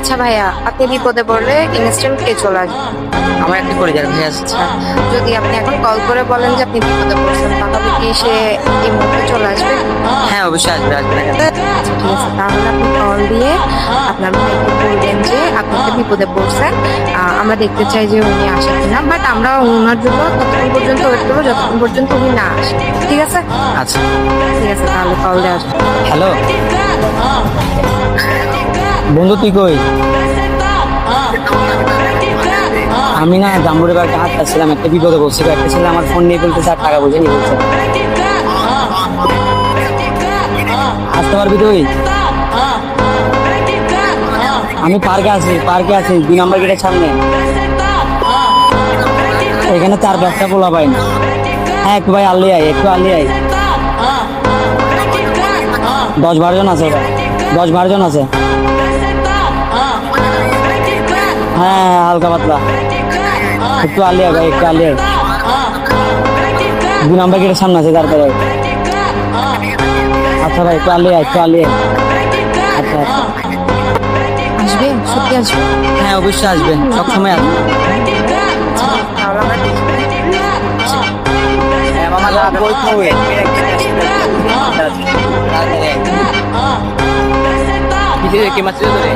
আচ্ছা ভাইয়া, আপনি বিপদে পড়লে ইনস্ট্যান্ট কে চলে আসবে? আমার একটা পরিবার ভাই আছে। আচ্ছা, যদি আপনি এখন কল করে বলেন যে আপনি বিপদে পড়ছেন, তাহলে কি সে এই মুহূর্তে চলে আসবে? হ্যাঁ অবশ্যই আসবে, আসবে না কেন? আচ্ছা ঠিক আছে, তাহলে আপনি কল দিয়ে আপনার ভাইকে বলবেন যে আপনি একটা বিপদে পড়ছেন, আমরা দেখতে চাই যে উনি আসে কিনা, বাট আমরা ওনার জন্য ততক্ষণ পর্যন্ত ওয়েট করবো যতক্ষণ পর্যন্ত উনি না আসে। ঠিক আছে? আচ্ছা ঠিক আছে, তাহলে কল দেওয়া আসবে। হ্যালো বন্ধু, তুই কই? আমি না জাম্বুরে বাড়িতে হাঁটতেছিলাম, একটা বিপদে বলছিল, একটা ছেলে আমার ফোন নিয়ে ফেলতেছে আর টাকা পয়সা নিয়ে ফেলছে। আসতে পারবি তুই? আমি পার্কে আছি 2 নম্বর গেটের সামনে। এখানে 4-5টা পোলা পাই না। হ্যাঁ একটু ভাই আল্লি আয়, একটু আল্লি আয়। 10-12 জন আছে ভাই, 10-12 জন আছে। হ্যাঁ হালকা পাতলা, একটু আলিয়া ভাই, একটু আলিয়া। 2 নম্বর গেটের সামনে আছে, তারপরে। আচ্ছা ভাই একটু আলিয়া, একটু আলিয়া। আচ্ছা আচ্ছা। আসবে? সত্যি আসবে? হ্যাঁ অবশ্যই আসবে, সবসময় আসবে। তাহলে আমরা কি মাছ ধরে?